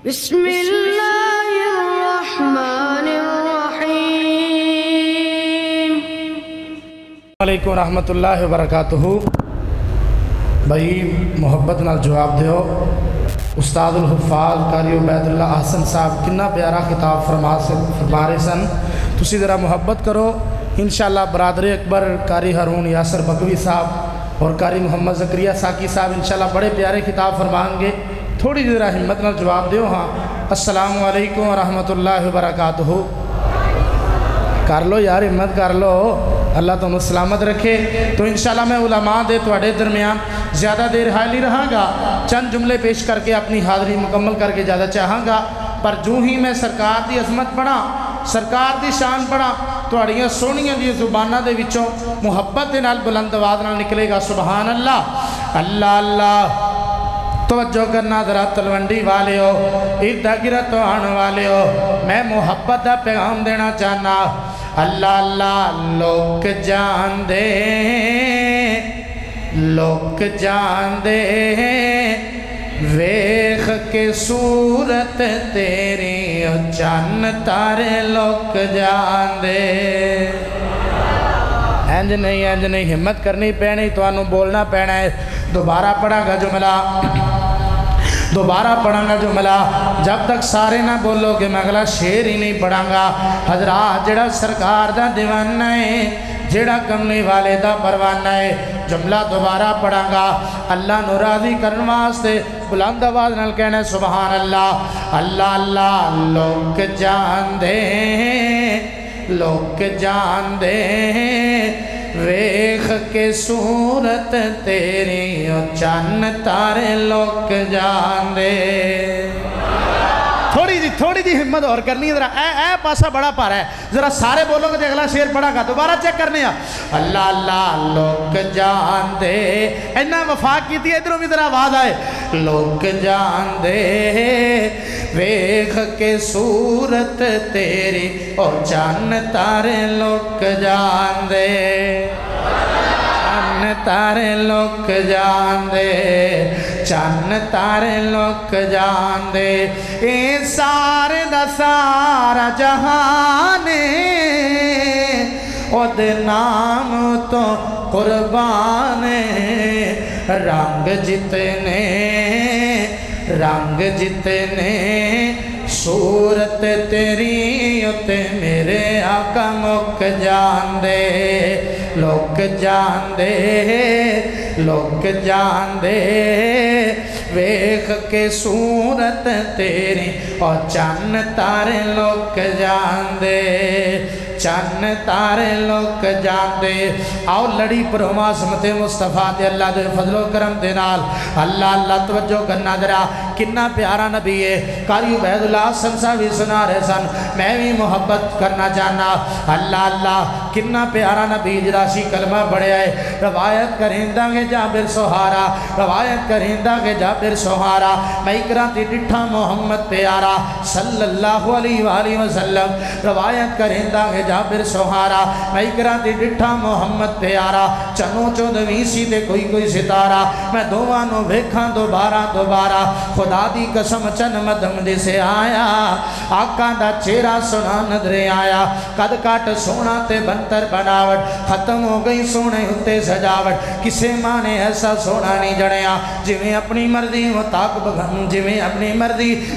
بسم اللہ الرحمن الرحیم۔ علیکم ورحمۃ اللہ وبرکاتہ۔ بھائی محبت نال جواب دیو۔ استاد الحفاظ قاری عبید اللہ احسن صاحب کنا پیارا خطاب فرما رہے سن، تسی ذرا محبت کرو۔ انشاءاللہ برادر اکبر قاری ہارون یاسر بکوی صاحب اور قاری محمد زکریا ساکی صاحب انشاءاللہ بڑے پیارے خطاب فرمائیں گے، تھوڑی ذرا ہمت نال جواب دیو۔ ہاں، السلام علیکم ورحمۃ اللہ وبرکاتہ۔ کر لو یار، ہمت کر لو، اللہ تمہیں سلامت رکھے۔ تو انشاءاللہ میں علماء دے توڑے درمیان زیادہ دیر حالی رہاں گا، چند جملے پیش کر کے اپنی حاضری مکمل کر کے زیادہ چاہاں گا۔ پر جو ہی میں سرکار دی عظمت پڑھا، سرکار دی شان پڑھا، توڑیاں سونیاں دی زبانہ دے وچوں محبت دے نال بلند آواز نال نکلے گا سبحان اللہ، اللہ اللہ۔ توجہ کرنا ذرا تلونڈی والے ہو، ادھا گرت آن والے ہو، میں محبت دا پیغام دینا چاہنا۔ اللہ اللہ لوگ جان دے، لوگ جان دے، ویخ کے صورت تیری چان تارے لوگ جان دے۔ اینج نہیں ہمت کرنی پینی، تو انہوں بولنا پینا ہے۔ دوبارہ پڑھا گا جملہ، دوبارہ پڑھاں گا جملہ، جب تک سارے نہ بولو کہ میں اگلا شعر ہی نہیں پڑھاں گا۔ حضرات جڑا سرکار دا دیوانہ ہے، جڑا کملی والے دا پروانہ ہے، جملہ دوبارہ پڑھاں گا۔ اللہ نو راضی کرن واسطے بلند آواز نال کہنا ہے سبحان اللہ، اللہ اللہ لوگ جان دے، لوگ جان دے، ویخ کے صورت تیری چان تارے لوگ جان دے۔ تھوڑی جی ہمت اور کرنی ہے، ذرا اے پاسا بڑا پارا ہے، ذرا سارے بولو کہ اگلا شعر پڑھا گا، دوبارہ چیک کرنے ہیں۔ اللہ اللہ لوگ جان دے، اینا وفاق کی تھی، ادھروں بھی ذرا آواز آئے۔ لوگ جان دے، ویخ کے صورت تیری اور چان تارے لوگ جان دے، چان تارے لوگ جان دے، چان تارے لوگ جان دے۔ اے سارے دا سارا جہانے اُد نام تو قربانے، رنگ جتنے صورت تیری اُتے میرے آقا مک جان دے، لوگ جان دے، لوگ جان دے، ویخ کے صورت تیری اور چان تارے لوگ جان دے، چان تارے لوگ جان دے۔ آؤ لڑی پر ہم عظمت مصطفیٰ دے اللہ دے فضل و کرم دے نال، اللہ اللہ توجہ کرنا درا، کنا پیارا نبی ہے۔ قاری عبید اللہ سنسا بھی سنا رہے سن، میں بھی محبت کرنا چاہنا۔ اللہ اللہ کنا پیارا نبی جراسی کلمہ بڑھے آئے، روایت کرندہ کے جابر سہارا، روایت کرندہ کے جابر سہارا، میں اکراتی ڈٹھا محمد پیارا صلی اللہ علیہ وآلہ وسلم، روایت کرندہ کے جابر سہارا، میں اکراتی ڈٹھا محمد پیارا، چنوں چودویں سی دے کوئی ستارہ، میں دوانوں بھیکھاں دوبارہ خدا دی قسم چن مدم دے سے آیا، آقا دا چہرہ سونا نظرے آیا، قد کاٹ سونا تے بنتر بناوٹ، ختم ہو گئی سونے ہوتے سجاوٹ، کسے مانے ایسا سونا نہیں جڑیا، جویں اپنی مرضی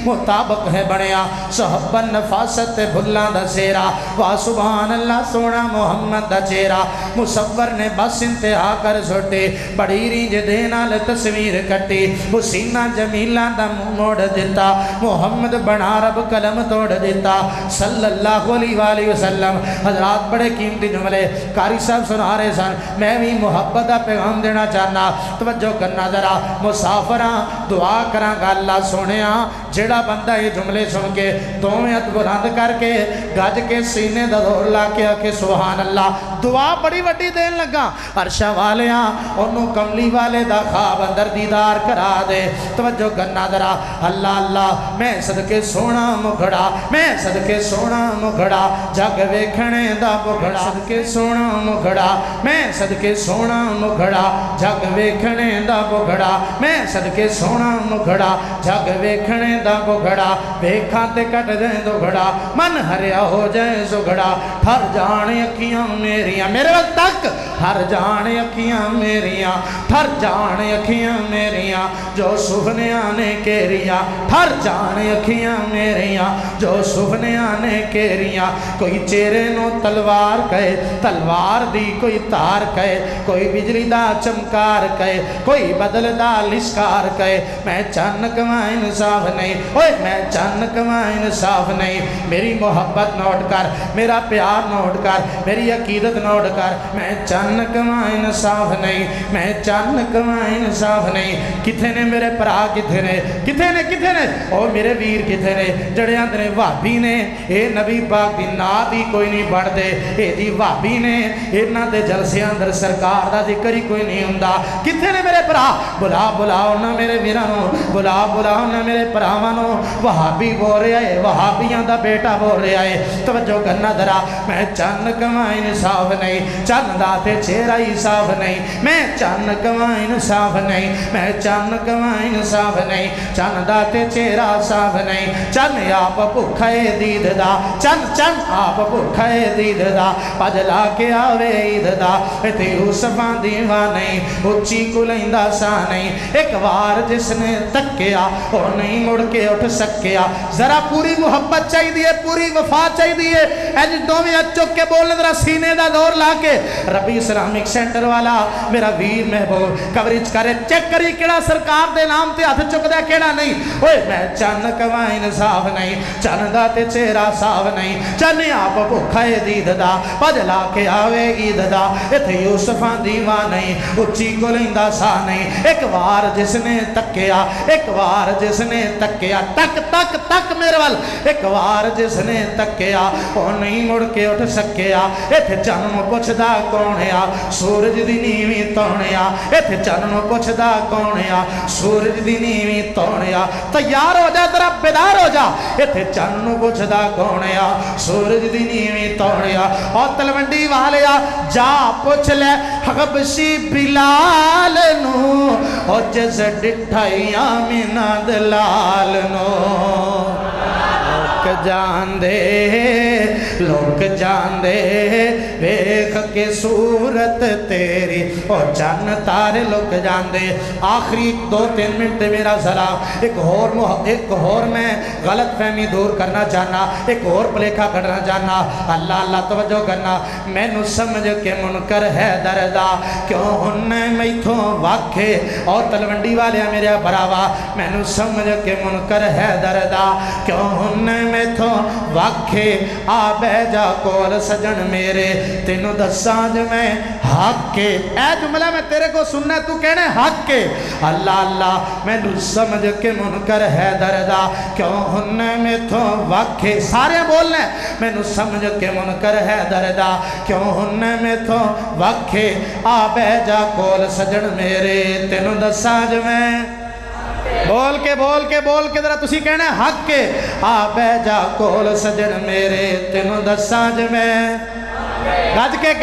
مطابق ہے بڑیا، صحبن نفاست بھلا دا سیرا، واہ سبحان اللہ سونا محمد دا چہرہ، مصور نے بس انتہا کر سوٹے، بڑی رینج دینا لے تصویر کٹی، حسینہ جمیلہ دا موڑ دیتا، محمد بنا رب قلم توڑ دیتا صلی اللہ علیہ وآلہ وسلم۔ حضرات بڑے قیمتی جملے قاری صاحب سنا رہے سن، میں بھی محبت دا پیغام دینا چاہنا۔ توجہ کرنا ذرا، مسافراں دعا کراں گا اللہ سونیاں، جڑا بندہ یہ جملے سن کے دوویں ہتھ بلند کر کے گج کے سینے دا دور لا کے آکے سبحان اللہ، دعا بڑی وڈی دین لگا، عرشہ والیاں انہوں کملی والے دا خواب اندر دیدار کرا دے۔ توجہ کرنا ذرا، اللہ اللہ میں صدقے سونا مگھڑا، میں صدقے سونا مگھڑا، جگ ویکھنے دا بگھڑا، सदके सोना मुखड़ा, मैं सदके सोना मुखड़ा, जग वेखने दा बुखड़ा, मैं सदके सोना मुखड़ा, जग वेखने दा बुखड़ा, वेखा ते कट जाए दुखड़ा, मन हरिया हो जाए सुखड़ा, ठर जाने अखियां मेरियां, मेरे वल तक ठर जाने अखियां मेरियां, ठर जाने अखियां मेरियां, जो सुपनियां ने केरियां, ठर जाने अखियां मेरियां, जो सुपनियां ने केरियां। कोई चेहरे नो तलवार कहे, तलवार दी कोई तार कहे, कोई बिजली दा चमकार कहे, कोई बदल दा लिशकार कहे, मैं चन्न कमां इंसाफ नहीं, ओए मैं चन्न कमां इंसाफ नहीं। मेरी मोहब्बत नोट कर, मेरा प्यार नोट कर, मेरी अकीदत नोट कर, मैं चन्न कमां इंसाफ नहीं, मैं चन्न कमां इंसाफ नहीं। किथे ने मेरे भरा, किथे ने, किथे ने, किथे ने ओ मेरे वीर किथे ने जड़े आंदे ने भाभी ने ये नबी पाक दी नात ही कोई नहीं पढ़दे, एदी भाभी ने इन्हां दे जलसे अंदर सरकार दा जिक्र ही कोई नहीं हुंदा। किथे ने मेरे भरा, बुला बुलाओ ना मेरे वीरां नूं, बुला बुलाओ ना मेरे भरावां नूं। वहाबी बोल रहा है, वहाबियां दा बेटा बोल रहा है, तवज्जो करना जरा। मैं चन्न कमां इंसाफ नहीं, चन्न दा ते चेहरा ही साफ नहीं, मैं चन्न कमां इंसाफ नहीं, मैं चन्न कमां इंसाफ नहीं, चन्न दा ते चेहरा साफ नहीं। चन्न आप भुखा है दीद दा, चन्न चन्न आप भुखा है दीद दा, भज ला के आवे ईद दा, ते यूसुफां दीवा नहीं, उच्ची कुलैंदा सा नहीं। एक बार जिसने तक्या और नहीं मुड़ के उठ सकिया। जरा पूरी मुहब्बत चाहिए, पूरी वफा चाहिए। अज दोवें हथ चुक के बोलने जरा सीने दा जोर ला के। रबी इस्लामिक सेंटर वाला मेरा वीर महबूब कवरेज करे, चेक करी केड़ा सरकार दे नाम ते हथ चुकदा केड़ा नहीं। ओए मैं चन्न कमां इंसाफ नहीं, चन्न दा ते चेहरा साफ नहीं, चन्न आप भुखा है दीद दा, भज ला के आवे ईद दा, इत्थे यूसुफां दीवा नहीं, उच्ची कोलिंदा सा नहीं। एक बार जिसने तक्या, एक बार जिसने तक्या, तक तक तक मेरे वाल, एक बार जिसने तक्या ओ नहीं मुड़ के उठ सकिया। इत्थे चन्न नूं पुछदा कौन आ, सूरज दी नीवी तौण आ, इत्थे चन्न नूं पुछदा कौन आ, सूरज दी नीवी तौण आ। तैयार हो जा तेरा बेदार हो जा, इत्थे चन्न नूं पुछदा कौन आ, सूरज दी नीवी तौण आ। और तलवंडी वाले आ जा पुछ ले हबशी बिलाल नूं, और जिस डिठाइया मीना दलाल नूं। लोक जांदे, लोक जांदे वेख के सूरत तेरी, और चन्न तारे लोक जांदे। आखिरी 2-3 मिनट मेरा सलाम। एक और मैं गलत फहमी दूर करना चाहना, एक और भुलेखा कढ़ना चाहना। अल्लाह अल्लाह तवज्जो करना। मैनू समझ के मुनकर है दरदा, क्यों हुन्ने मैथों वाखे। और तलवंडी वाले मेरे भरावा, मैनू समझ के मुनकर है दरदा, क्यों हुन्ने मैथों वाखे। आ बैजा कोल सजन मेरे, तेनू दसां ज मैं हक के। ऐ जुमला मैं तेरे को सुनना, तू कहने हक के। अल्लाह अल्लाह मैनू समझ के मुनकर है दरदा, क्यों हुन्ने मैथों वाखे। सारे बोलने, मैनू समझ के मुनकर है दरदा, क्यों हुन्ने मैथों वाखे। आ बैजा कोल सजन मेरे, तेनू दसां ज मैं। बोल के जरा तुसी कहना हक के। आ बैजा कोल सजन मेरे, तेनू दसां ज मैं। गज के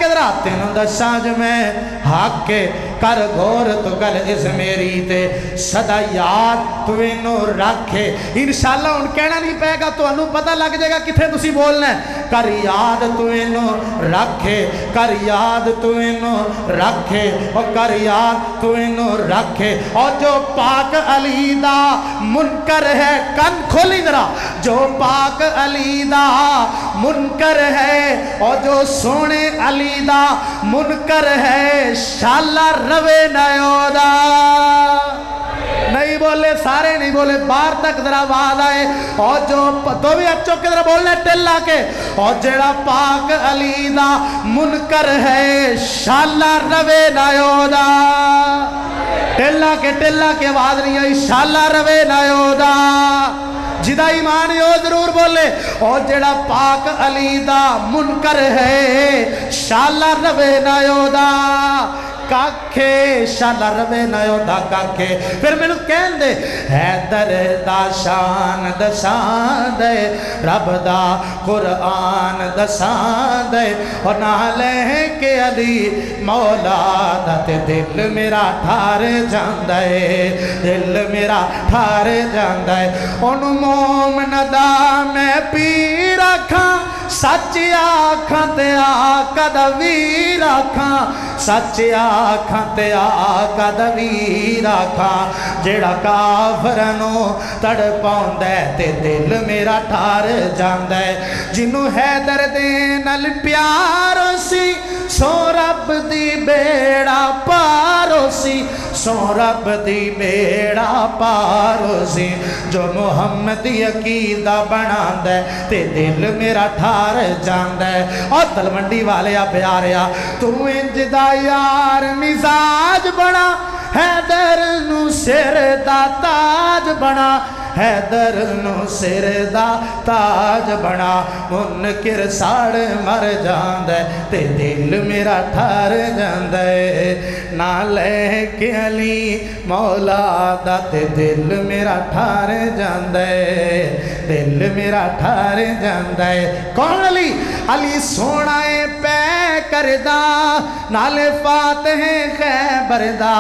जरा, तेनू दसां ज मैं हक के। कर गौर तो गल इस मेरी ते, सदा याद तू इनू रखे। इंशाअल्लाह हुण कहना नहीं पेगा, तुहानू पता लग जाएगा किथे तुसी बोलना है। कर याद तू इनू रखे, कर याद तू इनू रखे, और कर याद तू इनू रखे। और जो पाक अली दा मुनकर है, कन खोली जरा, जो पाक अली दा मुनकर है, और जो सोने अली दा मुनकर है, शाला रवे नयोदा। नहीं बोले, सारे नहीं बोले, बाहर तक जरा आवाज आए। और जो तो भी अच्छो के जरा बोलने टिल्ला के। और जेड़ा पाक अली दा मुनकर है, शाला रवे नयोदा। टिल्ला के आवाज नहीं आई, शाला रवे नयोदा। जिदा ईमान हो जरूर बोले। और जेड़ा पाक अली दा मुनकर है, शाला रवे नयोदा। काखे शाला रवे ना ओदा काखे फिर मैनू कहंदे हैदर दा शान दसां दे रब दा कुरान दसां दे और नाले के अली मौला दा ते दिल मेरा ठार जांदा है दिल मेरा ठार जांदा है ओनू मोमन दा मैं पीर आखां सच आखां ते आका दा वीर आखां सच आखां ते आका दा वीर आखां जेड़ा काफर नूं तड़पाउंदा है ते दिल मेरा ठार जांदा है जिन्नू हैदर दे नाल प्यार सी सो रब दी बेड़ा पारो सी सो रब दी बेड़ा पारो सी जो मुहम्मदी अकीदा बनांदा है ते दिल मेरा ठार जांदा है और तलवंडी वाले आ प्यारिया तू इंज दा यार मिजाज बना हैदर नू सिर दा ताज बना हैदर नू सिर दा ताज बना मुनकिर साड़ मर जांदा ते दिल मेरा ठार जांदा ना लेके अली मौला दा ते दिल मेरा ठार जांदा दिल मेरा ठार जांदा कौन अली अली सोना है पै करदा नाले फातिह खैबर दा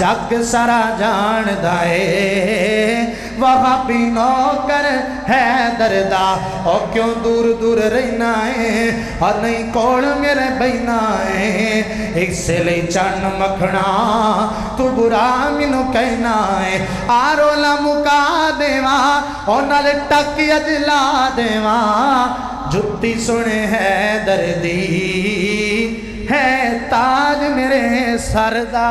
जग सारा जानदा है वहाँ भी नौकर है दरदा और क्यों दूर दूर रहना है और नहीं कोल मेरे बहना है इसलिए चन मखना तू बुरा मैनू कहना है आरोला मुका देवा और नाले टक अजला देवा जुत्ती सुने है दर्दी है ताज मेरे सरदा।